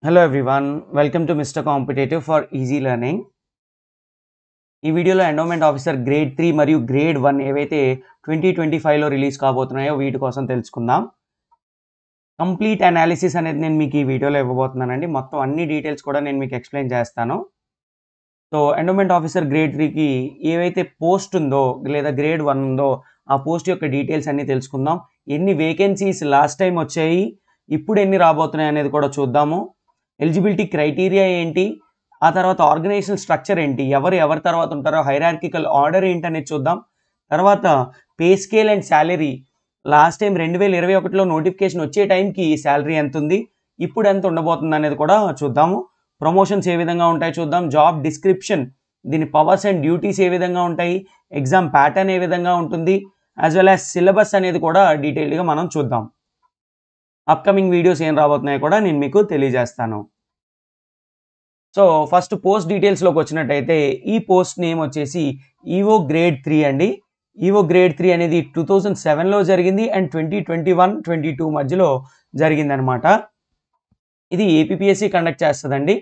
Hello everyone, welcome to Mr. Competitive for Easy Learning. ఈ వీడియోలో endowment officer grade 3 మరియు grade 1 ఏవైతే 2025లో release కాబోతున్నాయో వీటి కోసం తెలుసుకుందాం. కంప్లీట్ అనాలిసిస్ అనేది నేను మీకు ఈ వీడియోలో ఇవ్వబోతున్నానండి. మొత్తం అన్ని డీటెయిల్స్ కూడా నేను మీకు ఎక్స్ప్లెయిన్ చేస్తాను. సో ఎండోమెంట్ ఆఫీసర్ గ్రేడ్ 3కి ఏవైతే పోస్ట్ ఉందో లేదా గ్రేడ్ 1 ఉందో ఆ పోస్ట్ యొక్క డీటెయిల్స్ అన్ని తెలుసుకుందాం. ఎన్ని వేకెన్సీస్ లాస్ట్ టైం వచ్చాయి, ఇప్పుడు ఎన్ని రాబోతున్నాయి అనేది కూడా చూద్దాము. ఎలిజిబిలిటీ క్రైటీరియా ఏంటి, ఆ తర్వాత ఆర్గనైజేషన్ స్ట్రక్చర్ ఏంటి, ఎవరి తర్వాత ఉంటారో హైరార్కికల్ ఆర్డర్ ఏంటనేది చూద్దాం. తర్వాత pay scale and salary last time 2021లో నోటిఫికేషన్ వచ్చే టైంకి శాలరీ ఎంత ఉంది, ఇప్పుడు ఎంత ఉండబోతుంది అనేది కూడా చూద్దాము. ప్రమోషన్స్ ఏ విధంగా ఉంటాయి చూద్దాం. జాబ్ డిస్క్రిప్షన్, దీని పవర్స్ అండ్ డ్యూటీస్ ఏ విధంగా ఉంటాయి, ఎగ్జామ్ ప్యాటర్న్ ఏ విధంగా ఉంటుంది, యాజ్ వెల్ యాజ్ సిలబస్ అనేది కూడా డీటెయిల్డ్గా మనం చూద్దాం. అప్కమింగ్ వీడియోస్ ఏం రాబోతున్నాయో కూడా నేను మీకు తెలియజేస్తాను. సో ఫస్ట్ పోస్ట్ డీటెయిల్స్లోకి వచ్చినట్టయితే ఈ పోస్ట్ నేమ్ వచ్చేసి ఈవో గ్రేడ్ 3 అండి. ఈవో గ్రేడ్ 3 అనేది 2007లో జరిగింది అండ్ 2021-22 మధ్యలో జరిగిందనమాట. ఇది ఏపీపీఎస్సీ కండక్ట్ చేస్తుందండి.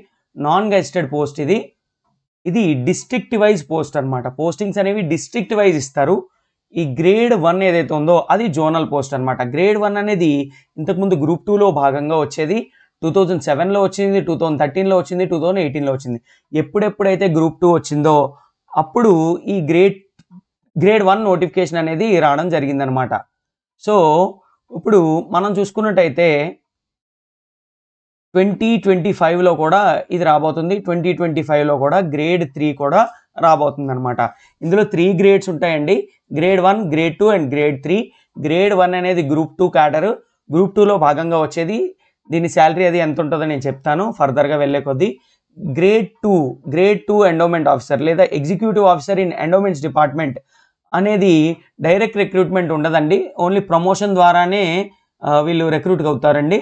నాన్ గెజిటెడ్ పోస్ట్ ఇది డిస్ట్రిక్ట్ వైజ్ పోస్ట్ అనమాట. పోస్టింగ్స్ అనేవి డిస్ట్రిక్ట్ వైజ్ ఇస్తారు. ఈ గ్రేడ్ 1 ఏదైతే ఉందో అది జోనల్ పోస్ట్ అనమాట. గ్రేడ్ 1 అనేది ఇంతకుముందు గ్రూప్ 2లో భాగంగా వచ్చేది. 2007లో వచ్చింది, 2013లో వచ్చింది, 2018లో వచ్చింది. ఎప్పుడెప్పుడైతే గ్రూప్ 2 వచ్చిందో అప్పుడు ఈ గ్రేడ్ 1 నోటిఫికేషన్ అనేది రావడం జరిగిందనమాట. సో ఇప్పుడు మనం చూసుకున్నట్టయితే 2025లో కూడా ఇది రాబోతుంది. 2025లో కూడా గ్రేడ్ 3 కూడా రాబోతుంది అనమాట. ఇందులో 3 గ్రేడ్స్ ఉంటాయండి. Grade 1, grade 2 and grade 3. Grade 1 అనేది గ్రూప్ 2 క్యాడర్, గ్రూప్ 2లో భాగంగా వచ్చేది. దీని శాలరీ అది ఎంత ఉంటుందో నేను చెప్తాను ఫర్దర్గా వెళ్ళే కొద్దీ. గ్రేడ్ 2 ఎండోమెంట్ ఆఫీసర్ లేదా executive officer in endowments department అనేది డైరెక్ట్ రిక్రూట్మెంట్ ఉండదండి. ఓన్లీ ప్రమోషన్ ద్వారానే వీళ్ళు రిక్రూట్ అవుతారండి.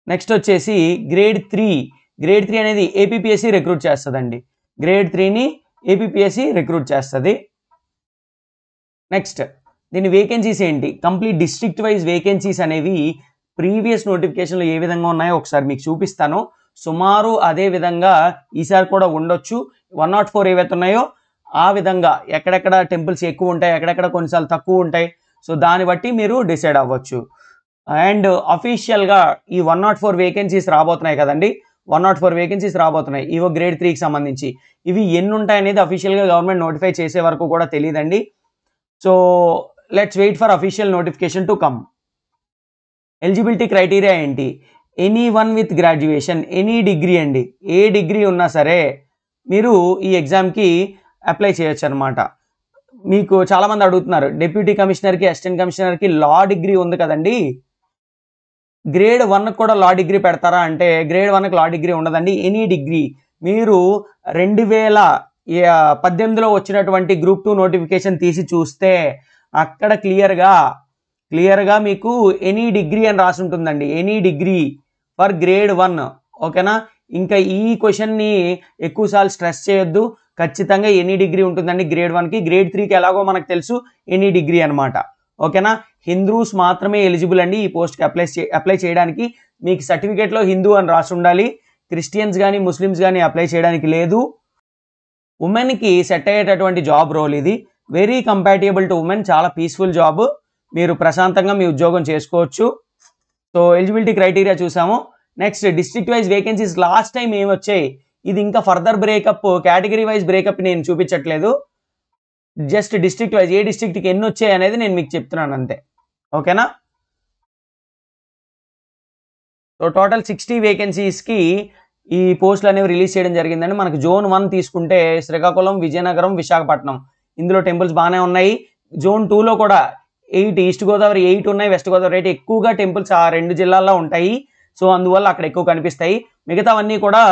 నెక్స్ట్ వచ్చేసి గ్రేడ్ 3 అనేది ఏపీపీఎస్సీ రిక్రూట్ చేస్తుందండి. గ్రేడ్ 3ని ఏపీపీఎస్సీ రిక్రూట్ చేస్తుంది. నెక్స్ట్ దీని వేకెన్సీస్ ఏంటి, కంప్లీట్ డిస్ట్రిక్ట్ వైజ్ వేకెన్సీస్ అనేవి ప్రీవియస్ నోటిఫికేషన్లో ఏ విధంగా ఉన్నాయో ఒకసారి మీకు చూపిస్తాను. సుమారు అదే విధంగా ఈసారి కూడా ఉండొచ్చు. 104 ఏవైతే ఉన్నాయో ఆ విధంగా ఎక్కడెక్కడ టెంపుల్స్ ఎక్కువ ఉంటాయి, ఎక్కడెక్కడ కొన్నిసార్లు తక్కువ ఉంటాయి. సో దాన్ని బట్టి మీరు డిసైడ్ అవ్వచ్చు. అండ్ అఫీషియల్గా ఈ 104 వేకెన్సీస్ రాబోతున్నాయి కదండి. 104 వేకెన్సీస్ రాబోతున్నాయి ఈవో గ్రేడ్ 3కి సంబంధించి. ఇవి ఎన్ని ఉంటాయి అనేది అఫీషియల్గా గవర్నమెంట్ నోటిఫై చేసే వరకు కూడా తెలియదండి. So let's wait for official notification to come. Eligibility criteria ఏంటి, anyone with graduation, any degree అండి, ఏ డిగ్రీ ఉన్నా సరే మీరు ఈ ఎగ్జామ్కి అప్లై చేయొచ్చు అనమాట. మీకు చాలామంది అడుగుతున్నారు, డిప్యూటీ కమిషనర్కి, అసిస్టెంట్ కమిషనర్కి లా డిగ్రీ ఉంది కదండి, గ్రేడ్ 1కి కూడా లా డిగ్రీ పెడతారా అంటే గ్రేడ్ 1కి లా డిగ్రీ ఉండదండి. ఎనీ డిగ్రీ మీరు 2018లో వచ్చినటువంటి గ్రూప్ 2 నోటిఫికేషన్ తీసి చూస్తే అక్కడ క్లియర్గా మీకు ఎనీ డిగ్రీ అని రాసి ఉంటుందండి. Any degree for grade 1. ఓకేనా, ఇంకా ఈ క్వశ్చన్ని ఎక్కువసార్లు స్ట్రెస్ చేయొద్దు. ఖచ్చితంగా ఎనీ డిగ్రీ ఉంటుందండి గ్రేడ్ 1కి. గ్రేడ్ 3కి ఎలాగో మనకు తెలుసు ఎనీ డిగ్రీ అనమాట. ఓకేనా, హిందూస్ మాత్రమే ఎలిజిబుల్ అండి ఈ పోస్ట్కి అప్లై చేయడానికి. మీకు సర్టిఫికేట్లో హిందూ అని రాసి ఉండాలి. క్రిస్టియన్స్ కానీ ముస్లిమ్స్ కానీ అప్లై చేయడానికి లేదు. ఉమెన్కి సెట్ అయ్యేటటువంటి జాబ్ రోల్ ఇది. వెరీ కంపాటబుల్ టు ఉమెన్, చాలా పీస్ఫుల్ జాబ్, మీరు ప్రశాంతంగా మీ ఉద్యోగం చేసుకోవచ్చు. సో ఎలిజిబిలిటీ క్రైటీరియా చూసాము. Next district wise vacancies last time ఏమి వచ్చాయి, ఇది ఇంకా further breakup, category wise breakup నేను చూపించట్లేదు. జస్ట్ డిస్ట్రిక్ట్ వైజ్ ఏ డిస్ట్రిక్ట్కి ఎన్ని వచ్చాయి అనేది నేను మీకు చెప్తున్నాను అంతే. ఓకేనా, సో టోటల్ 60 వేకెన్సీస్కి ఈ పోస్టులు అనేవి రిలీజ్ చేయడం జరిగిందండి. మనకు జోన్ 1 తీసుకుంటే శ్రీకాకుళం, విజయనగరం, విశాఖపట్నం, ఇందులో టెంపుల్స్ బాగానే ఉన్నాయి. జోన్ 2లో కూడా 8, ఈస్ట్ గోదావరి 8 ఉన్నాయి, వెస్ట్ గోదావరి 8. ఎక్కువగా టెంపుల్స్ ఆ 2 జిల్లాల్లో ఉంటాయి. సో అందువల్ల అక్కడ ఎక్కువ కనిపిస్తాయి. మిగతావన్నీ కూడా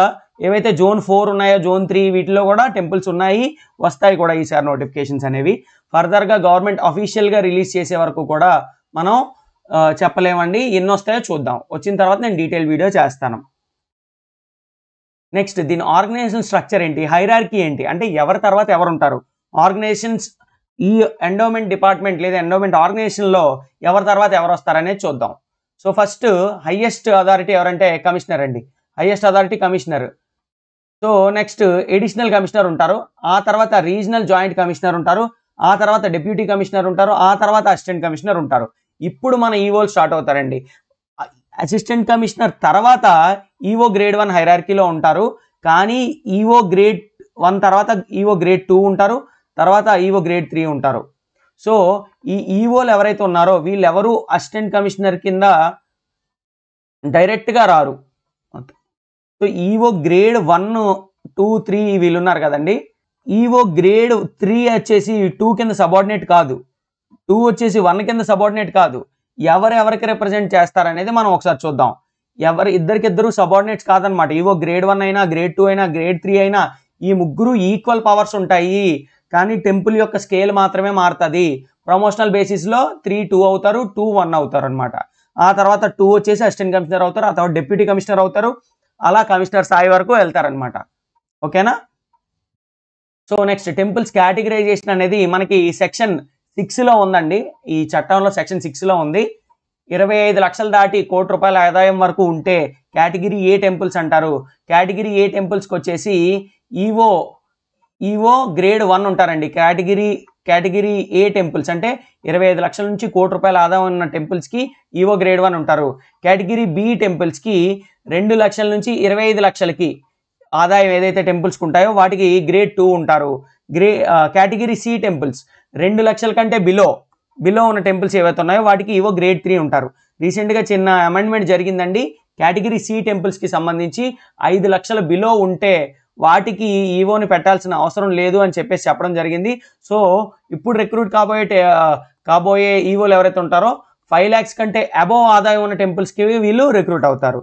ఏవైతే జోన్ 4 ఉన్నాయో, జోన్ 3 వీటిలో కూడా టెంపుల్స్ ఉన్నాయి, వస్తాయి కూడా ఈసారి నోటిఫికేషన్స్ అనేవి. ఫర్దర్గా గవర్నమెంట్ అఫీషియల్గా రిలీజ్ చేసే వరకు కూడా మనం చెప్పలేమండి. ఎన్ని వస్తాయో చూద్దాం, వచ్చిన తర్వాత నేను డీటెయిల్ వీడియో చేస్తాను. నెక్స్ట్ దీని ఆర్గనైజేషన్ స్ట్రక్చర్ ఏంటి, హైరార్కీ ఏంటి, అంటే ఎవరి తర్వాత ఎవరు ఉంటారు, ఆర్గనైజేషన్స్ ఈ ఎండోమెంట్ డిపార్ట్మెంట్ లేదా ఎండోమెంట్ ఆర్గనైజేషన్లో ఎవరి తర్వాత ఎవరు వస్తారనేది చూద్దాం. సో ఫస్ట్ హైయెస్ట్ అథారిటీ ఎవరంటే కమిషనర్ అండి. Highest authority commissioner. So next additional commissioner ఉంటారు, ఆ తర్వాత రీజనల్ జాయింట్ కమిషనర్ ఉంటారు, ఆ తర్వాత డిప్యూటీ కమిషనర్ ఉంటారు, ఆ తర్వాత అసిస్టెంట్ కమిషనర్ ఉంటారు. ఇప్పుడు మన ఈవోలు స్టార్ట్ అవుతారండి. అసిస్టెంట్ కమిషనర్ తర్వాత ఈవో గ్రేడ్ 1 హైరార్కీలో ఉంటారు. కానీ ఈవో గ్రేడ్ 1 తర్వాత ఈవో గ్రేడ్ 2 ఉంటారు, తర్వాత ఈవో గ్రేడ్ 3 ఉంటారు. సో ఈ ఈవోలు ఎవరైతే ఉన్నారో వీళ్ళెవరు అసిస్టెంట్ కమిషనర్ కింద డైరెక్ట్గా రారు. సో ఈవో గ్రేడ్ 1, 2, 3 వీళ్ళు ఉన్నారు కదండి, ఈవో గ్రేడ్ 3 వచ్చేసి 2 కింద సబార్డినేట్ కాదు, 2 వచ్చేసి 1 కింద సబార్డినేట్ కాదు. ఎవరెవరికి రిప్రజెంట్ చేస్తారనేది మనం ఒకసారి చూద్దాం. ఇద్దరికిద్దరు సబార్డినేట్స్ కాదనమాట. ఈవో గ్రేడ్ 1 అయినా, గ్రేడ్ 2 అయినా, గ్రేడ్ 3 అయినా ఈ ముగ్గురు ఈక్వల్ పవర్స్ ఉంటాయి. కానీ టెంపుల్ యొక్క స్కేల్ మాత్రమే మారుతుంది. ప్రమోషనల్ బేసిస్లో 3 2 అవుతారు, 2 1 అవుతారు అనమాట. ఆ తర్వాత 2 వచ్చేసి అసిస్టెంట్ కమిషనర్ అవుతారు, ఆ తర్వాత డిప్యూటీ కమిషనర్ అవుతారు, అలా కమిషనర్ స్థాయి వరకు వెళ్తారనమాట. ఓకేనా? సో నెక్స్ట్ టెంపుల్స్ కేటగిరైజేషన్ అనేది మనకి సెక్షన్ 6లో ఉందండి. ఈ చట్టంలో సెక్షన్ 6లో ఉంది. 25 లక్షలు దాటి ₹1 కోటి ఆదాయం వరకు ఉంటే కేటగిరీ ఏ టెంపుల్స్ అంటారు. కేటగిరీ ఏ టెంపుల్స్కి వచ్చేసి ఈవో గ్రేడ్ 1 ఉంటారండి. కేటగిరీ ఏ టెంపుల్స్ అంటే 25 లక్షల నుంచి ₹1 కోటి ఆదాయం ఉన్న టెంపుల్స్కి ఈవో గ్రేడ్ 1 ఉంటారు. కేటగిరీ బి టెంపుల్స్కి 2 లక్షల నుంచి 25 లక్షలకి ఆదాయం ఏదైతే టెంపుల్స్కి ఉంటాయో వాటికి గ్రేడ్ 2 ఉంటారు. కేటగిరీ సి టెంపుల్స్ 2 లక్షల కంటే బిలో ఉన్న టెంపుల్స్ ఏవైతే ఉన్నాయో వాటికి ఈవో గ్రేడ్ 3 ఉంటారు. రీసెంట్గా చిన్న అమెండ్మెంట్ జరిగిందండి. కేటగిరీ సి టెంపుల్స్కి సంబంధించి 5 లక్షల బిలో ఉంటే వాటికి ఈవోని పెట్టాల్సిన అవసరం లేదు అని చెప్పేసి చెప్పడం జరిగింది. సో ఇప్పుడు రిక్రూట్ కాబోయే ఈవోలు ఎవరైతే ఉంటారో 5 lakhs కంటే అబోవ్ ఆదాయం ఉన్న టెంపుల్స్కి వీళ్ళు రిక్రూట్ అవుతారు.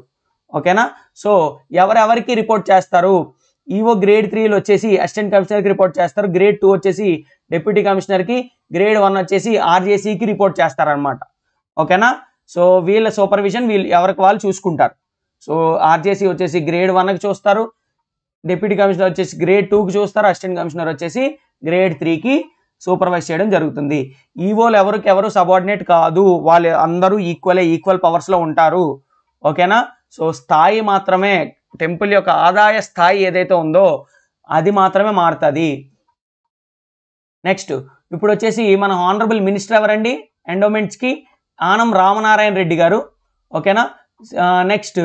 ఓకేనా? సో ఎవరెవరికి రిపోర్ట్ చేస్తారు? ఈవో గ్రేడ్ 3లో వచ్చేసి అసిస్టెంట్ కమిషనర్కి రిపోర్ట్ చేస్తారు, గ్రేడ్ 2 వచ్చేసి డిప్యూటీ కమిషనర్కి, గ్రేడ్ 1 వచ్చేసి ఆర్జేసీకి రిపోర్ట్ చేస్తారనమాట. ఓకేనా? సో వీళ్ళ సూపర్విజన్ ఎవరికి వాళ్ళు చూసుకుంటారు. సో ఆర్జేసీ వచ్చేసి గ్రేడ్ 1కి చూస్తారు, డిప్యూటీ కమిషనర్ వచ్చేసి గ్రేడ్ 2కి చూస్తారు, అసిస్టెంట్ కమిషనర్ వచ్చేసి గ్రేడ్ 3కి సూపర్వైజ్ చేయడం జరుగుతుంది. ఈవోలు ఎవరు సబార్డినేట్ కాదు, వాళ్ళు అందరూ ఈక్వల్ పవర్స్లో ఉంటారు. ఓకేనా? సో స్థాయి మాత్రమే, టెంపుల్ యొక్క ఆదాయ స్థాయి ఏదైతే ఉందో అది మాత్రమే మారుతుంది. నెక్స్ట్ ఇప్పుడు వచ్చేసి మన హానరబుల్ మినిస్టర్ ఎవరండి ఎండోమెంట్స్కి? ఆనం రామనారాయణ రెడ్డి గారు. ఓకేనా? నెక్స్ట్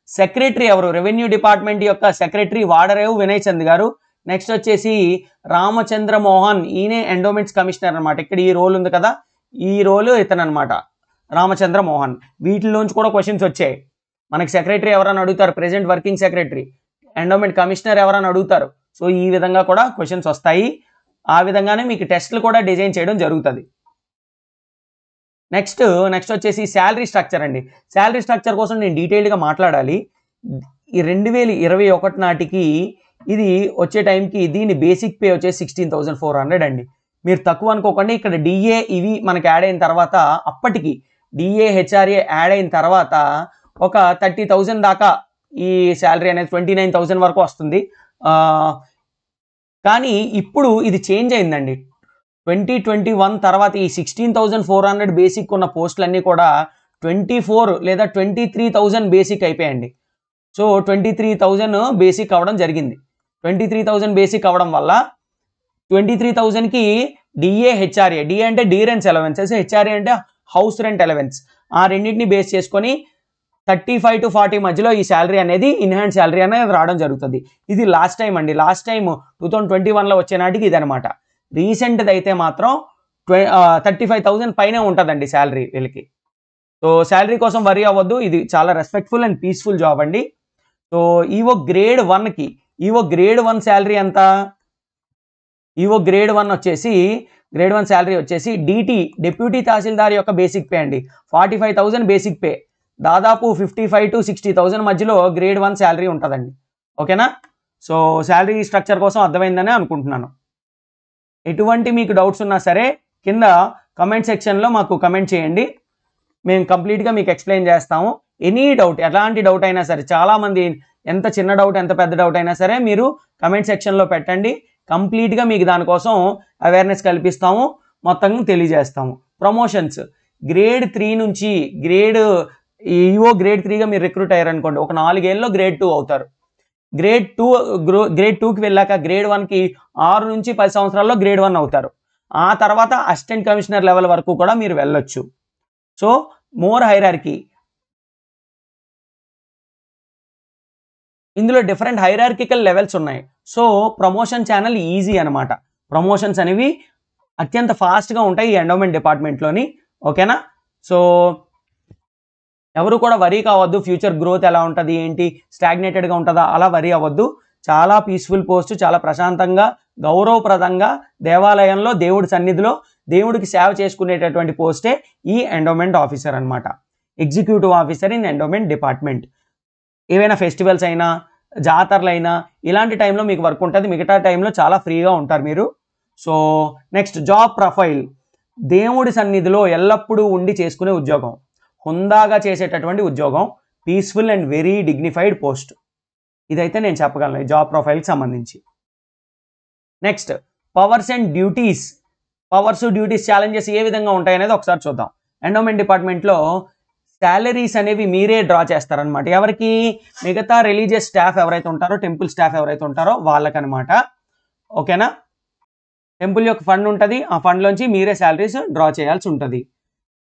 సెక్రటరీ ఎవరు? రెవెన్యూ డిపార్ట్మెంట్ యొక్క సెక్రటరీ వాడరేవు వినయ్ చంద్ గారు. నెక్స్ట్ వచ్చేసి రామచంద్ర మోహన్, ఈయనే ఎండోమెంట్స్ కమిషనర్ అనమాట. ఇక్కడ ఈ రోల్ ఉంది కదా, ఈ రోల్ ఇతను అనమాట, రామచంద్ర మోహన్. వీటిలోంచి కూడా క్వశ్చన్స్ వచ్చాయి. మనకి సెక్రటరీ ఎవరని అడుగుతారు, present working secretary. Endowment commissioner ఎవరని అడుగుతారు. సో ఈ విధంగా కూడా క్వశ్చన్స్ వస్తాయి. ఆ విధంగానే మీకు టెస్ట్లు కూడా డిజైన్ చేయడం జరుగుతుంది. నెక్స్ట్ వచ్చేసి శాలరీ స్ట్రక్చర్ అండి. శాలరీ స్ట్రక్చర్ కోసం నేను డీటెయిల్డ్గా మాట్లాడాలి. ఈ 2021 నాటికి ఇది వచ్చే టైంకి దీని బేసిక్ పే వచ్చేసి 16,400 అండి. మీరు తక్కువ అనుకోకండి. ఇక్కడ డిఏ ఇవి మనకి యాడ్ అయిన తర్వాత, అప్పటికి డిఏ హెచ్ఆర్ఏ యాడ్ అయిన తర్వాత ఒక 30,000 దాకా ఈ శాలరీ అనేది 29,000 వరకు వస్తుంది. కానీ ఇప్పుడు ఇది చేంజ్ అయిందండి. 2021 తర్వాత ఈ 16,400 బేసిక్ ఉన్న పోస్టులన్నీ కూడా 24 లేదా 23,000 బేసిక్ అయిపోయాయండి. సో 23,000 బేసిక్ అవ్వడం జరిగింది. 23,000 బేసిక్ అవ్వడం వల్ల 23,000కి డిఏ హెచ్ఆర్ఏ, డిఏ అంటే డీ రెంట్స్ అలవెన్సెస్, హెచ్ఆర్ఏ అంటే హౌస్ రెంట్ అలవెన్స్, ఆ రెండింటిని బేస్ చేసుకొని 35 to 40 మధ్యలో ఈ శాలరీ అనేది ఇన్హాండ్ శాలరీ అనేది రావడం జరుగుతుంది. ఇది లాస్ట్ టైం అండి. లాస్ట్ టైం 2021లో వచ్చే నాటికి ఇది అనమాట. రీసెంట్ది అయితే మాత్రం 35,000 పైనే ఉంటుందండి శాలరీ వీళ్ళకి. సో శాలరీ కోసం వరీ అవ్వద్దు, ఇది చాలా రెస్పెక్ట్ఫుల్ అండ్ పీస్ఫుల్ జాబ్ అండి. సో ఈవో గ్రేడ్ 1 శాలరీ ఎంత? ఈవో గ్రేడ్ 1 శాలరీ వచ్చేసి డిటి డిప్యూటీ తహసీల్దార్ యొక్క బేసిక్ పే అండి. 45,000 బేసిక్ పే, దాదాపు 55 to 60,000 మధ్యలో గ్రేడ్ 1 శాలరీ ఉంటుందండి. ఓకేనా? సో శాలరీ స్ట్రక్చర్ కోసం అర్థమైందని అనుకుంటున్నాను. ఎటువంటి మీకు డౌట్స్ ఉన్నా సరే కింద కమెంట్ సెక్షన్లో మాకు కమెంట్ చేయండి, మేము కంప్లీట్గా మీకు ఎక్స్ప్లెయిన్ చేస్తాము. ఎనీ డౌట్, ఎలాంటి డౌట్ అయినా సరే, చాలామంది ఎంత చిన్న డౌట్ ఎంత పెద్ద డౌట్ అయినా సరే మీరు కమెంట్ సెక్షన్లో పెట్టండి. కంప్లీట్గా మీకు దానికోసం అవేర్నెస్ కల్పిస్తాము, మొత్తం తెలియజేస్తాము. ప్రమోషన్స్ గ్రేడ్ 3 నుంచి గ్రేడ్ ఈఓ గ్రేడ్ 3గా మీరు రిక్రూట్ అయ్యారు అనుకోండి, ఒక 4 ఏళ్ళలో గ్రేడ్ 2 అవుతారు. గ్రేడ్ 2కి వెళ్ళాక గ్రేడ్ 1కి 6 నుంచి 10 సంవత్సరాల్లో గ్రేడ్ 1 అవుతారు. ఆ తర్వాత అసిస్టెంట్ కమిషనర్ లెవెల్ వరకు కూడా మీరు వెళ్ళొచ్చు. So more hierarchy. ఇందులో డిఫరెంట్ హైరార్కికల్ లెవెల్స్ ఉన్నాయి. సో ప్రమోషన్ ఛానల్ ఈజీ అనమాట. ప్రమోషన్స్ అనేవి అత్యంత ఫాస్ట్గా ఉంటాయి ఈ ఎండోమెంట్ డిపార్ట్మెంట్లోని. ఓకేనా? సో ఎవరు కూడా వరీ కావద్దు, ఫ్యూచర్ గ్రోత్ ఎలా ఉంటుంది ఏంటి, స్టాగ్నేటెడ్గా ఉంటుందా అలా వరీ అవ్వద్దు. చాలా పీస్ఫుల్ పోస్ట్, చాలా ప్రశాంతంగా గౌరవప్రదంగా దేవాలయంలో దేవుడి సన్నిధిలో దేవుడికి సేవ చేసుకునేటటువంటి పోస్టే ఈ ఎండోమెంట్ ఆఫీసర్ అనమాట. Executive officer in endowment department. ఏవైనా ఫెస్టివల్స్ అయినా జాతరలైనా ఇలాంటి టైంలో మీకు వర్క్ ఉంటుంది, మిగతా టైంలో చాలా ఫ్రీగా ఉంటారు మీరు. So next job profile. దేవుడి సన్నిధిలో ఎల్లప్పుడూ ఉండి చేసుకునే ఉద్యోగం, హుందాగా చేసేటటువంటి ఉద్యోగం, peaceful and very dignified post. ఇదైతే నేను చెప్పగలను ఈ జాబ్ ప్రొఫైల్కి సంబంధించి. Next powers and duties. Powers, duties, challenges ఏ విధంగా ఉంటాయనేది ఒకసారి చూద్దాం. ఎండోమెంట్ డిపార్ట్మెంట్లో శాలరీస్ అనేవి మీరే డ్రా చేస్తారనమాట. ఎవరికి? మిగతా రిలీజియస్ స్టాఫ్ ఎవరైతే ఉంటారో, టెంపుల్ స్టాఫ్ ఎవరైతే ఉంటారో వాళ్ళకనమాట. ఓకేనా? టెంపుల్ యొక్క ఫండ్ ఉంటుంది, ఆ ఫండ్లోంచి మీరే శాలరీస్ డ్రా చేయాల్సి ఉంటుంది.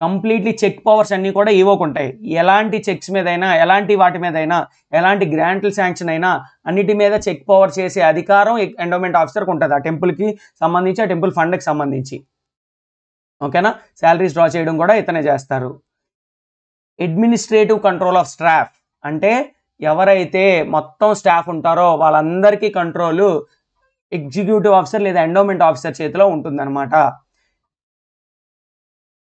కంప్లీట్లీ చెక్ పవర్స్ అన్నీ కూడా ఇవ్వకుంటాయి. ఎలాంటి చెక్స్ మీదైనా, ఎలాంటి వాటి మీదైనా, ఎలాంటి గ్రాంట్లు శాంక్షన్ అయినా అన్నిటి మీద చెక్ పవర్ చేసే అధికారం ఎండోమెంట్ ఆఫీసర్కి ఉంటుంది, ఆ టెంపుల్కి సంబంధించి, ఆ టెంపుల్ ఫండ్కి సంబంధించి. ఓకేనా? శాలరీస్ డ్రా చేయడం కూడా ఇతనే చేస్తారు. అడ్మినిస్ట్రేటివ్ కంట్రోల్ ఆఫ్ స్టాఫ్ అంటే ఎవరైతే మొత్తం స్టాఫ్ ఉంటారో వాళ్ళందరికీ కంట్రోలు ఎగ్జిక్యూటివ్ ఆఫీసర్ లేదా ఎండోమెంట్ ఆఫీసర్ చేతిలో ఉంటుందన్నమాట.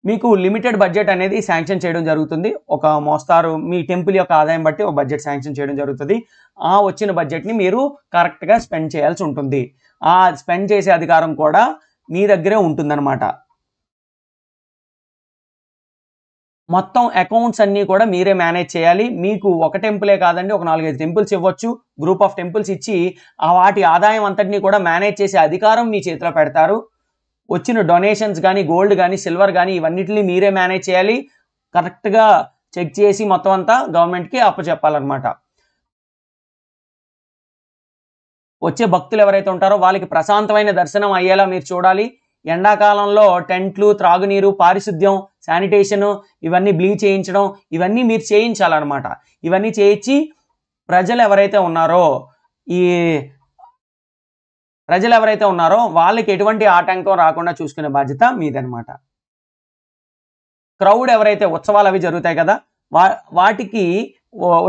మీకు లిమిటెడ్ బడ్జెట్ అనేది శాంక్షన్ చేయడం జరుగుతుంది. ఒక మోస్తారు మీ టెంపుల్ యొక్క ఆదాయం బట్టి ఒక బడ్జెట్ శాంక్షన్ చేయడం జరుగుతుంది. ఆ వచ్చిన బడ్జెట్ని మీరు కరెక్ట్గా స్పెండ్ చేయాల్సి ఉంటుంది. ఆ స్పెండ్ చేసే అధికారం కూడా మీ దగ్గరే ఉంటుందన్నమాట. మొత్తం అకౌంట్స్ అన్నీ కూడా మీరే మేనేజ్ చేయాలి. మీకు ఒక టెంపులే కాదండి, ఒక 4-5 టెంపుల్స్ ఇవ్వచ్చు. గ్రూప్ ఆఫ్ టెంపుల్స్ ఇచ్చి ఆ వాటి ఆదాయం అంతటినీ కూడా మేనేజ్ చేసే అధికారం మీ చేతిలో పెడతారు. వచ్చిన డొనేషన్స్ కానీ, గోల్డ్ కానీ, సిల్వర్ కానీ ఇవన్నిటిని మీరే మేనేజ్ చేయాలి. కరెక్ట్గా చెక్ చేసి మొత్తం అంతా గవర్నమెంట్కి అప్పచెప్పాలన్నమాట. వచ్చే భక్తులు ఎవరైతే ఉంటారో వాళ్ళకి ప్రశాంతమైన దర్శనం అయ్యేలా మీరు చూడాలి. ఎండాకాలంలో టెంట్లు, త్రాగునీరు, పారిశుద్ధ్యం, శానిటేషన్ ఇవన్నీ బ్లీచ్ చేయించడం ఇవన్నీ మీరు చేయించాలన్నమాట. ఇవన్నీ చేయించి ప్రజలు ఎవరైతే ఉన్నారో వాళ్ళకి ఎటువంటి ఆటంకం రాకుండా చూసుకునే బాధ్యత మీదనమాట. క్రౌడ్ ఎవరైతే ఉత్సవాలు అవి జరుగుతాయి కదా, వాటికి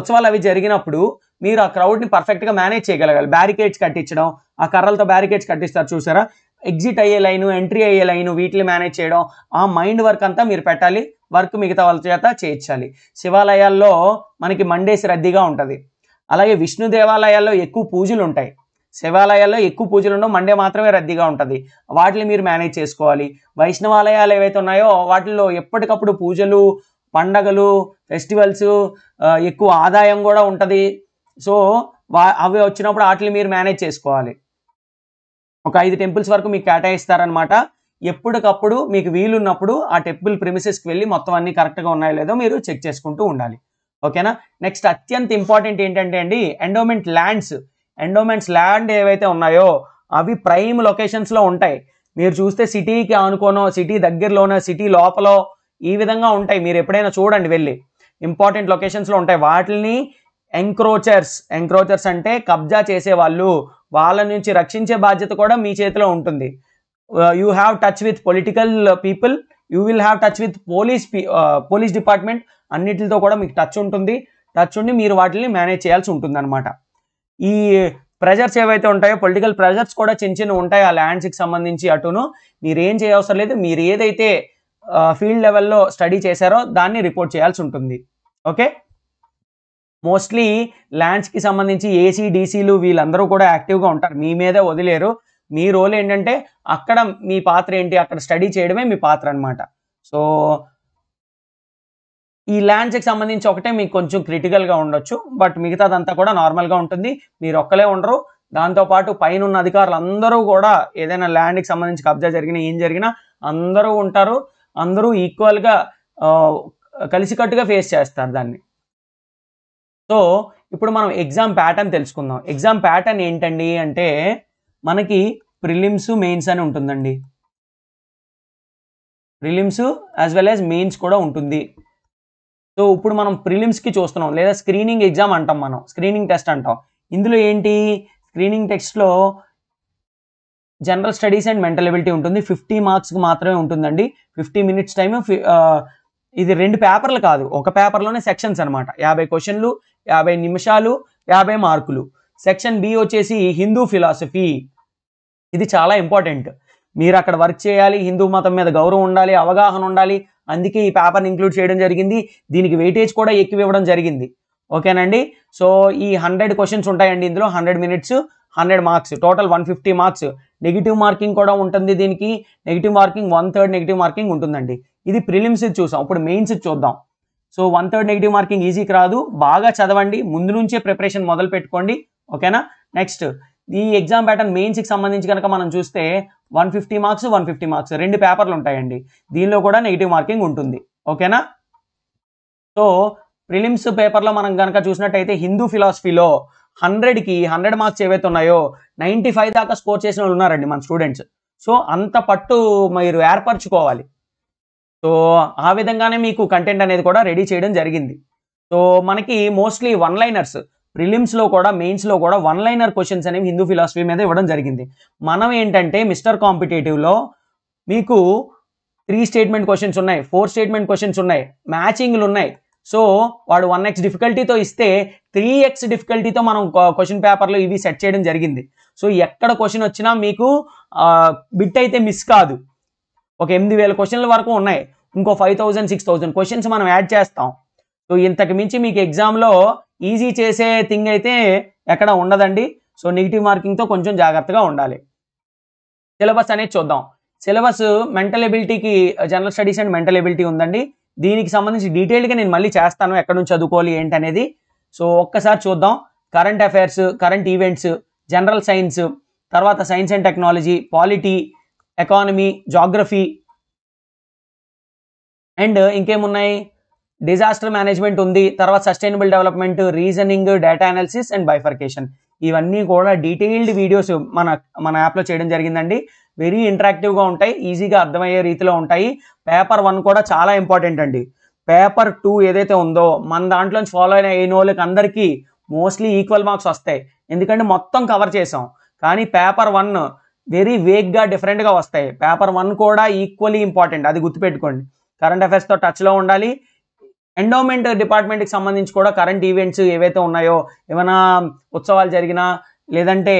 ఉత్సవాలు అవి జరిగినప్పుడు మీరు ఆ క్రౌడ్ని పర్ఫెక్ట్గా మేనేజ్ చేయగలగాలి. బ్యారికేడ్స్ కట్టించడం, ఆ కర్రలతో బ్యారికేడ్స్ కట్టిస్తారు చూసారా, ఎగ్జిట్ అయ్యే లైను, ఎంట్రీ అయ్యే లైను, వీటిని మేనేజ్ చేయడం, ఆ మైండ్ వర్క్ అంతా మీరు పెట్టాలి. వర్క్ మిగతా వాళ్ళ చేత చేయించాలి. శివాలయాల్లో మనకి మండేసి రద్దీగా ఉంటుంది. అలాగే విష్ణు దేవాలయాల్లో ఎక్కువ పూజలు ఉంటాయి. శివాలయాల్లో ఎక్కువ పూజలు ఉండవు, మండే మాత్రమే రద్దీగా ఉంటుంది. వాటిని మీరు మేనేజ్ చేసుకోవాలి. వైష్ణవాలయాలు ఏవైతే ఉన్నాయో వాటిల్లో ఎప్పటికప్పుడు పూజలు, పండగలు, ఫెస్టివల్స్, ఎక్కువ ఆదాయం కూడా ఉంటుంది. సో అవి వచ్చినప్పుడు వాటిని మీరు మేనేజ్ చేసుకోవాలి. ఒక 5 టెంపుల్స్ వరకు మీకు కేటాయిస్తారనమాట. ఎప్పటికప్పుడు మీకు వీలున్నప్పుడు ఆ టెంపుల్ ప్రిమిసెస్కి వెళ్ళి మొత్తం అన్ని కరెక్ట్గా ఉన్నాయో లేదో మీరు చెక్ చేసుకుంటూ ఉండాలి. ఓకేనా? నెక్స్ట్ అత్యంత ఇంపార్టెంట్ ఏంటంటే అండి, ఎండోమెంట్స్ ల్యాండ్ ఏవైతే ఉన్నాయో అవి ప్రైమ్ లొకేషన్స్లో ఉంటాయి. మీరు చూస్తే సిటీకి ఆనుకోనో, సిటీ దగ్గరలోనో, సిటీ లోపల ఈ విధంగా ఉంటాయి. మీరు ఎప్పుడైనా చూడండి వెళ్ళి, ఇంపార్టెంట్ లొకేషన్స్లో ఉంటాయి. వాటిని ఎంక్రోచర్స్ అంటే కబ్జా చేసేవాళ్ళు, వాళ్ళ నుంచి రక్షించే బాధ్యత కూడా మీ చేతిలో ఉంటుంది. You have touch with political people, you will have touch with police department, అన్నిటితో కూడా మీకు టచ్ ఉండి మీరు వాటిని మేనేజ్ చేయాల్సి ఉంటుంది అనమాట. ఈ ప్రెజర్స్ ఏవైతే ఉంటాయో, పొలిటికల్ ప్రెజర్స్ కూడా చిన్న ఉంటాయి ఆ ల్యాండ్స్కి సంబంధించి. అటును మీరేం చేయవసరం లేదు, మీరు ఏదైతే ఫీల్డ్ లెవెల్లో స్టడీ చేశారో దాన్ని రిపోర్ట్ చేయాల్సి ఉంటుంది. ఓకే? మోస్ట్లీ ల్యాండ్స్కి సంబంధించి ఏసీ, డీసీలు వీళ్ళందరూ కూడా యాక్టివ్గా ఉంటారు, మీ మీదే వదిలేరు. మీ రోల్ ఏంటంటే అక్కడ మీ పాత్ర ఏంటి, అక్కడ స్టడీ చేయడమే మీ పాత్ర అనమాట. సో ఈ ల్యాండ్స్కి సంబంధించి ఒకటే మీకు కొంచెం క్రిటికల్గా ఉండొచ్చు, బట్ మిగతాదంతా కూడా నార్మల్గా ఉంటుంది. మీరు ఒక్కలే ఉండరు, దాంతోపాటు పైన ఉన్న అధికారులు అందరూ కూడా ఏదైనా ల్యాండ్కి సంబంధించి కబ్జా జరిగినా ఏం జరిగినా అందరూ ఉంటారు. అందరూ ఈక్వల్గా కలిసికట్టుగా ఫేస్ చేస్తారు దాన్ని. సో ఇప్పుడు మనం ఎగ్జామ్ ప్యాటర్న్ తెలుసుకుందాం. ఎగ్జామ్ ప్యాటర్న్ ఏంటండి అంటే మనకి ప్రిలిమ్స్ మెయిన్స్ అని ఉంటుందండి. Prelims as well as mains కూడా ఉంటుంది. సో ఇప్పుడు మనం ప్రిలిమ్స్కి చూస్తున్నాం, లేదా స్క్రీనింగ్ ఎగ్జామ్ అంటాం, మనం స్క్రీనింగ్ టెస్ట్ అంటాం. ఇందులో ఏంటి, స్క్రీనింగ్ టెస్ట్లో general studies and mental ability ఉంటుంది. 50 మార్క్స్కి మాత్రమే ఉంటుందండి. 50 మినిట్స్ టైమ్. ఇది 2 పేపర్లు కాదు, ఒక పేపర్లోనే సెక్షన్స్ అనమాట. 50 క్వశ్చన్లు, 50 నిమిషాలు, 50 మార్కులు. సెక్షన్ బి వచ్చేసి హిందూ ఫిలాసఫీ. ఇది చాలా ఇంపార్టెంట్. మీరు అక్కడ వర్క్ చేయాలి, హిందూ మతం మీద గౌరవం ఉండాలి, అవగాహన ఉండాలి. అందుకే ఈ పేపర్ని ఇంక్లూడ్ చేయడం జరిగింది. దీనికి వెయిటేజ్ కూడా ఎక్కువ ఇవ్వడం జరిగింది. ఓకేనండి. సో ఈ 100 క్వశ్చన్స్ ఉంటాయండి ఇందులో. 100 minutes, 100 marks, total 150 marks. Negative marking కూడా ఉంటుంది దీనికి. నెగిటివ్ మార్కింగ్ 1/3 నెగిటివ్ మార్కింగ్ ఉంటుందండి. ఇది ప్రిలిమ్స్ చూసాం. ఇప్పుడు మెయిన్స్ చూద్దాం. సో 1/3 నెగిటివ్ మార్కింగ్ ఈజీకి రాదు, బాగా చదవండి, ముందు నుంచే ప్రిపరేషన్ మొదలు పెట్టుకోండి. ఓకేనా. నెక్స్ట్ ఈ ఎగ్జామ్ ప్యాటర్న్ మెయిన్స్కి సంబంధించి కనుక మనం చూస్తే 150 మార్క్స్, 150 మార్క్స్ 2 పేపర్లు ఉంటాయండి. దీనిలో కూడా నెగిటివ్ మార్కింగ్ ఉంటుంది. ఓకేనా. సో ప్రిలిమ్స్ పేపర్లో మనం కనుక చూసినట్టయితే హిందూ ఫిలాసఫీలో 100కి 100 మార్క్స్ ఏవైతే ఉన్నాయో 95 దాకా స్కోర్ చేసిన వాళ్ళు ఉన్నారండి మన స్టూడెంట్స్. సో అంత పట్టు మీరు ఏర్పరచుకోవాలి. సో ఆ విధంగానే మీకు కంటెంట్ అనేది కూడా రెడీ చేయడం జరిగింది. సో మనకి మోస్ట్లీ వన్ లైనర్స్ ప్రిలిమ్స్లో కూడా మెయిన్స్లో కూడా వన్ లైనర్ క్వశ్చన్స్ అనేవి హిందూ ఫిలాసఫీ మీద ఇవ్వడం జరిగింది. మనం ఏంటంటే మిస్టర్ కాంపిటేటివ్లో మీకు 3 స్టేట్మెంట్ క్వశ్చన్స్ ఉన్నాయి, 4 స్టేట్మెంట్ క్వశ్చన్స్ ఉన్నాయి, మ్యాచింగ్లు ఉన్నాయి. సో వాడు 1x డిఫికల్టీతో ఇస్తే 3x డిఫికల్టీతో మనం క్వశ్చన్ పేపర్లో ఇవి సెట్ చేయడం జరిగింది. సో ఎక్కడ క్వశ్చన్ వచ్చినా మీకు బిట్ అయితే మిస్ కాదు. ఒక 8000 క్వశ్చన్ల వరకు ఉన్నాయి. ఇంకో 5000, 6000 క్వశ్చన్స్ మనం యాడ్ చేస్తాం. సో ఇంతకు మించి మీకు ఎగ్జామ్లో ఈజీ చేసే థింగ్ అయితే ఎక్కడ ఉండదండి. సో నెగిటివ్ మార్కింగ్తో కొంచెం జాగ్రత్తగా ఉండాలి. సిలబస్ అనేది చూద్దాం. సిలబస్ మెంటల్ ఎబిలిటీకి general studies and mental ability ఉందండి. దీనికి సంబంధించి డీటెయిల్గా నేను మళ్ళీ చేస్తాను, ఎక్కడ నుంచి చదువుకోవాలి ఏంటనేది. సో ఒక్కసారి చూద్దాం. Current affairs, current events, general science, తర్వాత science and technology, polity, economy, geography, and ఇంకేమున్నాయి, డిజాస్టర్ మేనేజ్మెంట్ ఉంది, తర్వాత sustainable development, reasoning, data analysis and bifurcation. ఇవన్నీ కూడా డీటెయిల్డ్ వీడియోస్ మన యాప్లో చేయడం జరిగిందండి. వెరీ ఇంటరాక్టివ్గా ఉంటాయి, ఈజీగా అర్థమయ్యే రీతిలో ఉంటాయి. పేపర్ 1 కూడా చాలా ఇంపార్టెంట్ అండి. పేపర్ 2 ఏదైతే ఉందో మన దాంట్లోంచి ఫాలో అయిన వాళ్ళకి అందరికీ మోస్ట్లీ ఈక్వల్ మార్క్స్ వస్తాయి, ఎందుకంటే మొత్తం కవర్ చేసాం. కానీ పేపర్ 1 వెరీ వేగ్గా డిఫరెంట్గా వస్తాయి. పేపర్ 1 కూడా ఈక్వల్లీ ఇంపార్టెంట్, అది గుర్తుపెట్టుకోండి. కరెంట్ అఫైర్స్తో టచ్లో ఉండాలి. ఎండోమెంట్ డిపార్ట్మెంట్కి సంబంధించి కూడా కరెంట్ ఈవెంట్స్ ఏవైతే ఉన్నాయో, ఏమైనా ఉత్సవాలు జరిగినా లేదంటే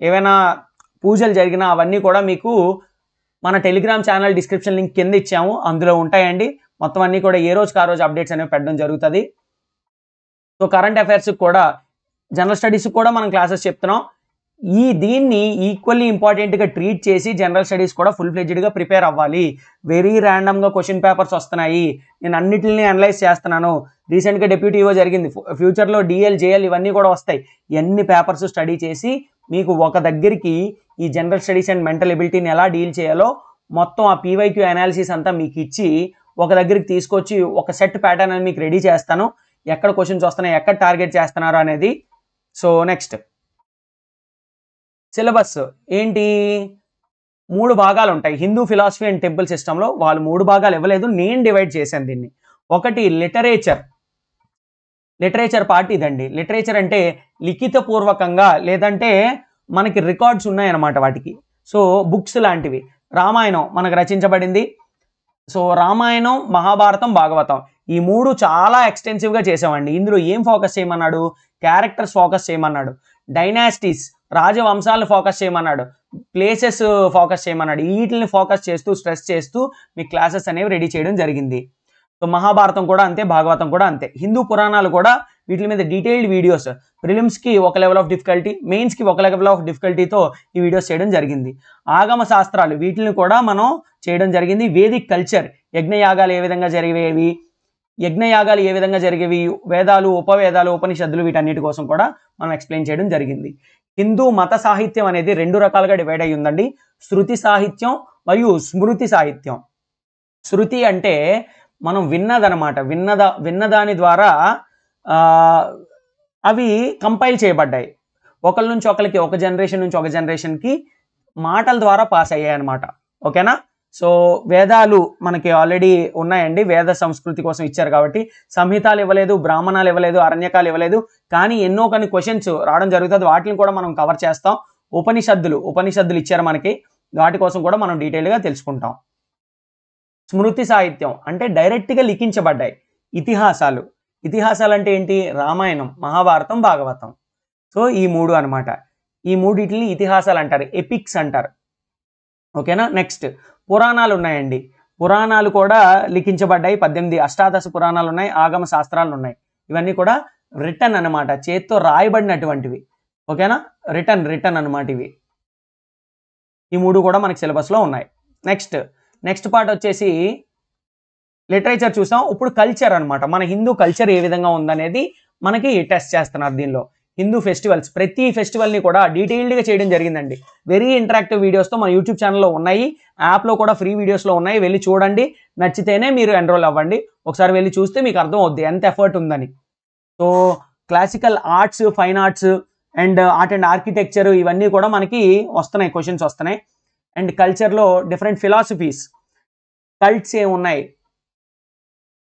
ఏవైనా పూజలు జరిగినా అవన్నీ కూడా మీకు మన టెలిగ్రామ్ ఛానల్ డిస్క్రిప్షన్ లింక్ కింద ఇచ్చాము, అందులో ఉంటాయండి. మొత్తం అన్నీ కూడా ఏ రోజుకి ఆ రోజు అప్డేట్స్ అనేవి పెట్టడం జరుగుతుంది. సో కరెంట్ అఫైర్స్కి కూడా, జనరల్ స్టడీస్కి కూడా మనం క్లాసెస్ చెప్తున్నాం. దీన్ని ఈక్వల్లీ ఇంపార్టెంట్గా ట్రీట్ చేసి జనరల్ స్టడీస్ కూడా ఫుల్ ఫ్లెడ్జ్డ్గా ప్రిపేర్ అవ్వాలి. వెరీ ర్యాండమ్గా క్వశ్చన్ పేపర్స్ వస్తున్నాయి, నేను అన్నిటిని అనలైజ్ చేస్తున్నాను. రీసెంట్గా డెప్యూటీ ఈవో జరిగింది, ఫ్యూచర్లో డిఎల్, జేఎల్ ఇవన్నీ కూడా వస్తాయి. ఇవన్నీ పేపర్స్ స్టడీ చేసి మీకు ఒక దగ్గరికి ఈ జనరల్ స్టడీస్ అండ్ మెంటల్ ఎబిలిటీని ఎలా డీల్ చేయాలో మొత్తం ఆ పీవైక్యూ అనాలిసిస్ అంతా మీకు ఇచ్చి ఒక దగ్గరికి తీసుకొచ్చి ఒక సెట్ ప్యాటర్న్ అని మీకు రెడీ చేస్తాను. ఎక్కడ క్వశ్చన్స్ వస్తున్నాయి, ఎక్కడ టార్గెట్ చేస్తున్నారు అనేది. సో నెక్స్ట్ సిలబస్ ఏంటి, 3 భాగాలు ఉంటాయి. హిందూ ఫిలాసఫీ అండ్ టెంపుల్ సిస్టంలో వాళ్ళు 3 భాగాలు ఇవ్వలేదు, నేను డివైడ్ చేశాను దీన్ని. ఒకటి లిటరేచర్ పార్ట్ ఇదండి. లిటరేచర్ అంటే లిఖితపూర్వకంగా లేదంటే మనకి రికార్డ్స్ ఉన్నాయన్నమాట వాటికి. సో బుక్స్ లాంటివి. రామాయణం మనకు రచించబడింది. సో రామాయణం, మహాభారతం, భాగవతం ఈ 3 చాలా ఎక్స్టెన్సివ్గా చేసామండి. ఇందులో ఏం ఫోకస్ చేయమన్నాడు, క్యారెక్టర్స్ ఫోకస్ చేయమన్నాడు, డైనాసిటీస్ రాజవంశాలను ఫోకస్ చేయమన్నాడు, ప్లేసెస్ ఫోకస్ చేయమన్నాడు. వీటిని ఫోకస్ చేస్తూ స్ట్రెస్ చేస్తూ మీ క్లాసెస్ అనేవి రెడీ చేయడం జరిగింది. సో మహాభారతం కూడా అంతే, భాగవతం కూడా అంతే. హిందూ పురాణాలు కూడా వీటి మీద డీటెయిల్డ్ వీడియోస్, ప్రిలిమ్స్కి ఒక లెవెల్ ఆఫ్ డిఫికల్టీ, మెయిన్స్కి ఒక లెవెల్ ఆఫ్ డిఫికల్టీతో ఈ వీడియోస్ చేయడం జరిగింది. ఆగమ శాస్త్రాలు వీటిని కూడా మనం చేయడం జరిగింది. వేదిక్ కల్చర్, యజ్ఞయాగాలు ఏ విధంగా జరిగేవి, వేదాలు, ఉపవేదాలు, ఉపనిషత్తులు వీటన్నిటి కోసం కూడా మనం ఎక్స్ప్లెయిన్ చేయడం జరిగింది. హిందూ మత సాహిత్యం అనేది 2 రకాలుగా డివైడ్ అయ్యి ఉందండి. శృతి సాహిత్యం మరియు స్మృతి సాహిత్యం. శృతి అంటే మనం విన్నదనమాట, విన్నదాని ద్వారా అవి కంపైల్ చేయబడ్డాయి. ఒకరి నుంచి ఒకరికి, ఒక జనరేషన్ నుంచి ఒక జనరేషన్కి మాటల ద్వారా పాస్ అయ్యాయి అనమాట. ఓకేనా? సో వేదాలు మనకి ఆల్రెడీ ఉన్నాయండి, వేద సంస్కృతి కోసం ఇచ్చారు కాబట్టి. సంహితాలు ఇవ్వలేదు, బ్రాహ్మణాలు ఇవ్వలేదు, అరణ్యకాలు ఇవ్వలేదు, కానీ ఎన్నో కొన్ని క్వశ్చన్స్ రావడం జరుగుతుంది, వాటిని కూడా మనం కవర్ చేస్తాం. ఉపనిషత్తులు ఇచ్చారు మనకి, వాటి కోసం కూడా మనం డీటెయిల్గా తెలుసుకుంటాం. స్మృతి సాహిత్యం అంటే డైరెక్ట్గా లిఖించబడ్డాయి. ఇతిహాసాలు అంటే ఏంటి? రామాయణం, మహాభారతం, భాగవతం. సో ఈ 3 అనమాట. ఈ మూడిటిని ఇతిహాసాలు అంటారు, ఎపిక్స్ అంటారు. ఓకేనా? నెక్స్ట్ పురాణాలు ఉన్నాయండి. పురాణాలు కూడా లిఖించబడ్డాయి. 18 అష్టాదశ పురాణాలు ఉన్నాయి, ఆగమ శాస్త్రాలు ఉన్నాయి. ఇవన్నీ కూడా రిటర్న్ అనమాట, చేత్తో రాయబడినటువంటివి. ఓకేనా? రిటర్న్ అనమాట ఇవి. ఈ 3 కూడా మనకి సిలబస్లో ఉన్నాయి. నెక్స్ట్ పార్ట్ వచ్చేసి లిటరేచర్ చూసాం. ఇప్పుడు కల్చర్ అనమాట. మన హిందూ కల్చర్ ఏ విధంగా ఉందనేది మనకి టెస్ట్ చేస్తున్నారు దీనిలో. హిందూ ఫెస్టివల్స్, ప్రతి ఫెస్టివల్ని కూడా డీటెయిల్డ్గా చేయడం జరిగిందండి. వెరీ ఇంటరాక్టివ్ వీడియోస్తో మన యూట్యూబ్ ఛానల్లో ఉన్నాయి, యాప్లో కూడా ఫ్రీ వీడియోస్లో ఉన్నాయి. వెళ్ళి చూడండి, నచ్చితేనే మీరు ఎన్రోల్ అవ్వండి. ఒకసారి వెళ్ళి చూస్తే మీకు అర్థం అవుద్ది ఎంత ఎఫర్ట్ ఉందని. So classical arts, fine arts and art and architecture ఇవన్నీ కూడా మనకి వస్తున్నాయి, క్వశ్చన్స్ వస్తున్నాయి. అండ్ కల్చర్లో డిఫరెంట్ ఫిలాసఫీస్, కల్ట్స్ ఏమున్నాయి,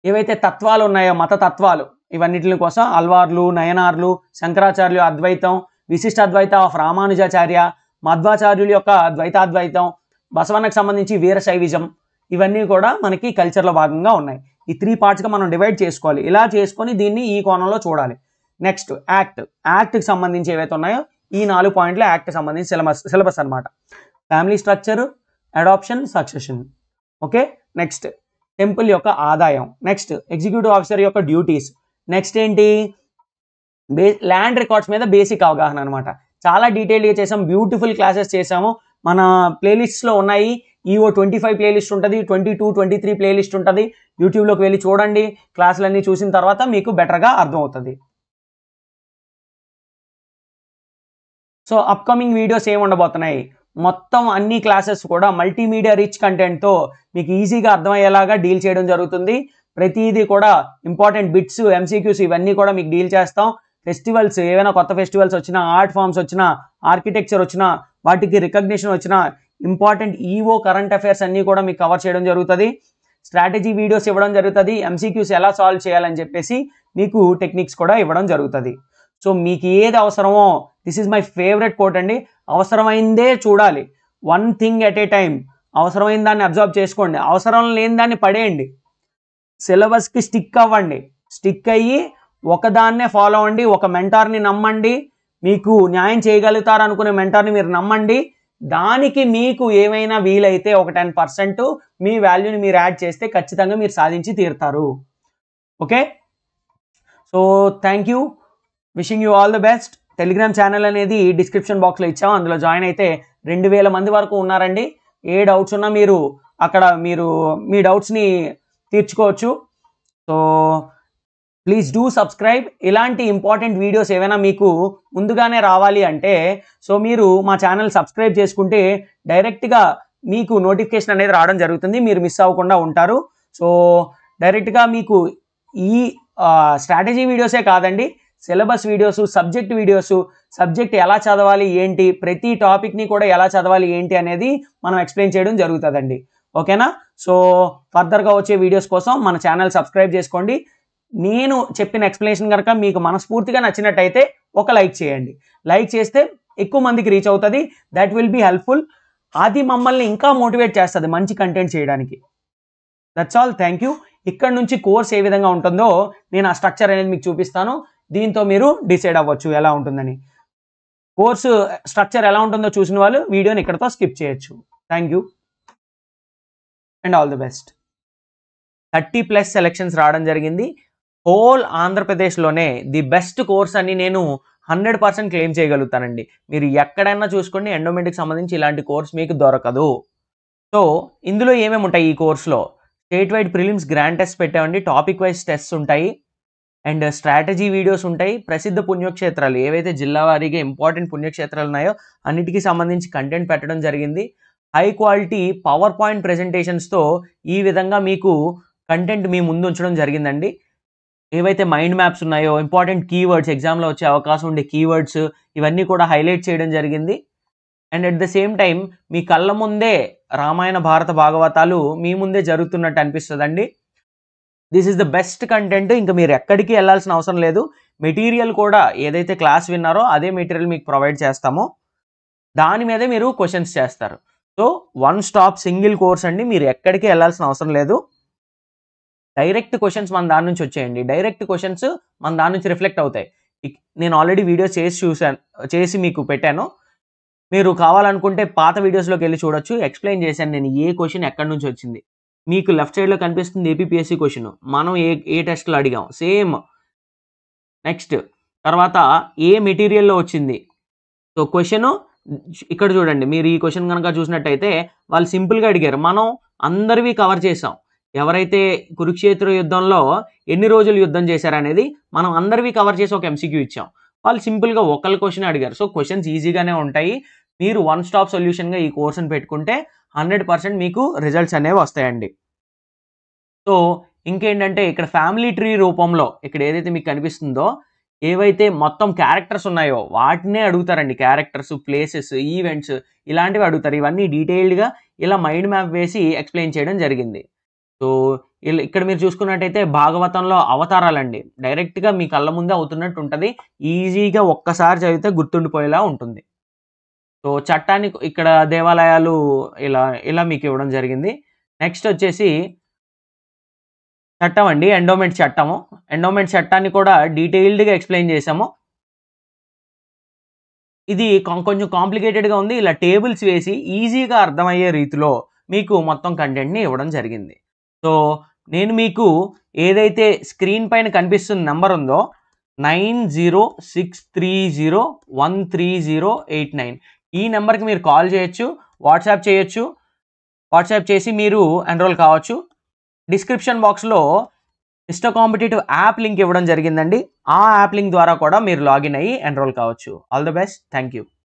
ఏవైతే తత్వాలు ఉన్నాయో, మత తత్వాలు, ఇవన్నిటి కోసం అల్వార్లు, నయనార్లు, శంకరాచార్యులు అద్వైతం, విశిష్ట అద్వైత ఆఫ్ రామానుజాచార్య, మధ్వాచార్యుల యొక్క ద్వైతాద్వైతం, బసవన్నకు సంబంధించి వీరశైవిజం, ఇవన్నీ కూడా మనకి కల్చర్లో భాగంగా ఉన్నాయి. ఈ 3 పార్ట్స్గా మనం డివైడ్ చేసుకోవాలి. ఇలా చేసుకొని దీన్ని ఈ కోణంలో చూడాలి. నెక్స్ట్ యాక్ట్కి సంబంధించి ఏవైతే ఉన్నాయో ఈ 4 పాయింట్లు యాక్ట్కి సంబంధించి సిలబస్ అనమాట. Family structure, adoption, succession. Okay? Next temple యొక్క ఆదాయం. నెక్స్ట్ ఎగ్జిక్యూటివ్ ఆఫీసర్ యొక్క డ్యూటీస్. నెక్స్ట్ ఏంటి? ల్యాండ్ రికార్డ్స్ మీద బేసిక్ అవగాహన అనమాట. చాలా డీటెయిల్గా చేసాం, బ్యూటిఫుల్ క్లాసెస్ చేసాము. మన ప్లేలిస్ట్లో ఉన్నాయి. EO 25 ప్లేలిస్ట్ ఉంటుంది, 22, 23 ప్లేలిస్ట్ ఉంటుంది. యూట్యూబ్లోకి వెళ్ళి చూడండి. క్లాసులన్నీ చూసిన తర్వాత మీకు బెటర్గా అర్థమవుతుంది. సో అప్కమింగ్ వీడియోస్ ఏమి ఉండబోతున్నాయి? మొత్తం అన్ని క్లాసెస్ కూడా మల్టీమీడియా రిచ్ కంటెంట్తో మీకు ఈజీగా అర్థమయ్యేలాగా డీల్ చేయడం జరుగుతుంది. ప్రతిదీ కూడా ఇంపార్టెంట్ బిట్స్, MCQs ఇవన్నీ కూడా మీకు డీల్ చేస్తాం. ఫెస్టివల్స్, ఏవైనా కొత్త ఫెస్టివల్స్ వచ్చినా, ఆర్ట్ ఫామ్స్ వచ్చినా, ఆర్కిటెక్చర్ వచ్చినా, వాటికి రికగ్నిషన్ వచ్చినా, ఇంపార్టెంట్ EO కరెంట్ అఫైర్స్ అన్నీ కూడా మీకు కవర్ చేయడం జరుగుతుంది. స్ట్రాటజీ వీడియోస్ ఇవ్వడం జరుగుతుంది. MCQs ఎలా సాల్వ్ చేయాలని చెప్పేసి మీకు టెక్నిక్స్ కూడా ఇవ్వడం జరుగుతుంది. సో మీకు ఏది అవసరమో, this is my favourite quote అండి, అవసరమైందే చూడాలి. 1 థింగ్ ఎట్ ఏ టైం. అవసరమైన దాన్ని అబ్జర్వ్ చేసుకోండి, అవసరం లేని దాన్ని పడేయండి. సిలబస్కి స్టిక్ అవ్వండి. స్టిక్ అయ్యి ఒకదాన్నే ఫాలో అవ్వండి. ఒక మెంటార్ని నమ్మండి. మీకు న్యాయం చేయగలుగుతారు అనుకునే మెంటార్ని మీరు నమ్మండి. దానికి మీకు ఏమైనా వీలైతే ఒక 10% మీ వాల్యూని మీరు యాడ్ చేస్తే ఖచ్చితంగా మీరు సాధించి తీరుతారు. Okay? So thank you, wishing you all the best. Telegram channel అనేది డిస్క్రిప్షన్ బాక్స్లో ఇచ్చాము, అందులో జాయిన్ అయితే 2000 మంది వరకు ఉన్నారండి. ఏ డౌట్స్ ఉన్నా మీరు అక్కడ మీ డౌట్స్ని తీర్చుకోవచ్చు. So please do subscribe. ఇలాంటి ఇంపార్టెంట్ వీడియోస్ ఏవైనా మీకు ముందుగానే రావాలి అంటే సో మీరు మా ఛానల్ సబ్స్క్రైబ్ చేసుకుంటే డైరెక్ట్గా మీకు నోటిఫికేషన్ అనేది రావడం జరుగుతుంది, మీరు మిస్ అవ్వకుండా ఉంటారు. సో డైరెక్ట్గా మీకు ఈ స్ట్రాటజీ వీడియోసే కాదండి, syllabus videos, subject videos, subject ఎలా చదవాలి ఏంటి, ప్రతి టాపిక్ని కూడా ఎలా చదవాలి ఏంటి అనేది మనం ఎక్స్ప్లెయిన్ చేయడం జరుగుతుందండి. ఓకేనా? సో ఫర్దర్గా వచ్చే వీడియోస్ కోసం మన ఛానల్ సబ్స్క్రైబ్ చేసుకోండి. నేను చెప్పిన ఎక్స్ప్లెనేషన్ కనుక మీకు మనస్ఫూర్తిగా నచ్చినట్టయితే ఒక లైక్ చేయండి. లైక్ చేస్తే ఎక్కువ మందికి రీచ్ అవుతుంది. That will be helpful. అది మమ్మల్ని ఇంకా మోటివేట్ చేస్తుంది మంచి కంటెంట్ చేయడానికి. That's all. Thank you. ఇక్కడ నుంచి కోర్స్ ఏ విధంగా ఉంటుందో నేను ఆ స్ట్రక్చర్ అనేది మీకు చూపిస్తాను. దీంతో మీరు డిసైడ్ అవ్వచ్చు ఎలా ఉంటుందని. కోర్సు స్ట్రక్చర్ ఎలా ఉంటుందో చూసిన వాళ్ళు వీడియోని ఇక్కడతో స్కిప్ చేయొచ్చు. Thank you and all the best. 30+ selections రావడం జరిగింది. హోల్ ఆంధ్రప్రదేశ్లోనే ది బెస్ట్ కోర్స్ అని నేను 100% క్లెయిమ్ చేయగలుగుతానండి. మీరు ఎక్కడైనా చూసుకోండి, ఎండోమెంట్కి సంబంధించి ఇలాంటి కోర్స్ మీకు దొరకదు. సో ఇందులో ఏమేమి ఉంటాయి? ఈ కోర్సులో state wide prelims grand test పెట్టామండి, టాపిక్ వైజ్ టెస్ట్స్ ఉంటాయి అండ్ స్ట్రాటజీ వీడియోస్ ఉంటాయి. ప్రసిద్ధ పుణ్యక్షేత్రాలు, ఏవైతే జిల్లా వారీగా ఇంపార్టెంట్ పుణ్యక్షేత్రాలు ఉన్నాయో అన్నిటికీ సంబంధించి కంటెంట్ పెట్టడం జరిగింది. హై క్వాలిటీ పవర్ పాయింట్ ప్రెజెంటేషన్స్తో ఈ విధంగా మీకు కంటెంట్ మీ ముందు ఉంచడం జరిగిందండి. ఏవైతే మైండ్ మ్యాప్స్ ఉన్నాయో, ఇంపార్టెంట్ కీవర్డ్స్, ఎగ్జామ్లో వచ్చే అవకాశం ఉండే కీవర్డ్స్ ఇవన్నీ కూడా హైలైట్ చేయడం జరిగింది. And at the same time మీ కళ్ళ ముందే రామాయణ భారత భాగవతాలు మీ ముందే జరుగుతున్నట్టు అనిపిస్తుందండి. This is the best content. ఇంకా మీరు ఎక్కడికి వెళ్ళాల్సిన అవసరం లేదు. మెటీరియల్ కూడా ఏదైతే క్లాస్ విన్నారో అదే మెటీరియల్ మీకు ప్రొవైడ్ చేస్తామో దాని మీదే మీరు క్వశ్చన్స్ చేస్తారు. So one stop single course అండి. మీరు ఎక్కడికి వెళ్ళాల్సిన అవసరం లేదు. డైరెక్ట్ క్వశ్చన్స్ మన దాని నుంచి వచ్చేయండి. డైరెక్ట్ క్వశ్చన్స్ మన దాని నుంచి రిఫ్లెక్ట్ అవుతాయి. నేను ఆల్రెడీ వీడియోస్ చేసి మీకు పెట్టాను. మీరు కావాలనుకుంటే పాత వీడియోస్లోకి వెళ్ళి చూడొచ్చు. ఎక్స్ప్లెయిన్ చేశాను నేను ఏ క్వశ్చన్ ఎక్కడి నుంచి వచ్చింది. మీకు లెఫ్ట్ సైడ్లో కనిపిస్తుంది ఏపీపీఎస్సీ క్వశ్చన్. మనం ఏ టెస్ట్లో అడిగాం సేమ్. నెక్స్ట్ తర్వాత ఏ మెటీరియల్లో వచ్చింది. సో క్వశ్చన్ ఇక్కడ చూడండి. మీరు ఈ క్వశ్చన్ కనుక చూసినట్టయితే వాళ్ళు సింపుల్గా అడిగారు. మనం అందరివి కవర్ చేసాం. ఎవరైతే కురుక్షేత్ర యుద్ధంలో ఎన్ని రోజులు యుద్ధం చేశారనేది మనం అందరివి కవర్ చేసి ఒక ఎంసీక్యూ ఇచ్చాం. వాళ్ళు సింపుల్గా ఒకళ్ళ క్వశ్చన్ అడిగారు. సో క్వశ్చన్స్ ఈజీగానే ఉంటాయి. మీరు వన్ స్టాప్ సొల్యూషన్గా ఈ కోర్సును పెట్టుకుంటే 100% మీకు రిజల్ట్స్ అనేవి వస్తాయండి. సో ఇంకేంటంటే ఇక్కడ ఫ్యామిలీ ట్రీ రూపంలో ఇక్కడ ఏదైతే మీకు కనిపిస్తుందో ఏవైతే మొత్తం క్యారెక్టర్స్ ఉన్నాయో వాటినే అడుగుతారండి. క్యారెక్టర్స్, ప్లేసెస్, ఈవెంట్స్ ఇలాంటివి అడుగుతారు. ఇవన్నీ డీటెయిల్డ్గా ఇలా మైండ్ మ్యాప్ వేసి ఎక్స్ప్లెయిన్ చేయడం జరిగింది. సో ఇక్కడ మీరు చూసుకున్నట్టయితే భాగవతంలో అవతారాలండి. డైరెక్ట్గా మీ కళ్ళ ముందే అవుతున్నట్టు ఉంటుంది. ఈజీగా ఒక్కసారి చదివితే గుర్తుండిపోయేలా ఉంటుంది. సో చట్టాన్ని ఇక్కడ దేవాలయాలు ఇలా మీకు ఇవ్వడం జరిగింది. నెక్స్ట్ వచ్చేసి చట్టం అండి, ఎండోమెంట్ చట్టము. ఎండోమెంట్ చట్టాన్ని కూడా డీటెయిల్డ్గా ఎక్స్ప్లెయిన్ చేసాము. ఇది కొంచెం కాంప్లికేటెడ్గా ఉంది. ఇలా టేబుల్స్ వేసి ఈజీగా అర్థమయ్యే రీతిలో మీకు మొత్తం కంటెంట్ని ఇవ్వడం జరిగింది. సో నేను మీకు ఏదైతే స్క్రీన్ పైన కనిపిస్తున్న నెంబర్ ఉందో 9063013089 ఈ నెంబర్కి మీరు కాల్ చేయొచ్చు, వాట్సాప్ చేయొచ్చు. వాట్సాప్ చేసి మీరు ఎన్రోల్ కావచ్చు. డిస్క్రిప్షన్ బాక్స్లో మిస్టర్ కాంపిటేటివ్ యాప్ లింక్ ఇవ్వడం జరిగిందండి. ఆ యాప్ లింక్ ద్వారా కూడా మీరు లాగిన్ అయ్యి ఎన్రోల్ కావచ్చు. All the best. Thank you.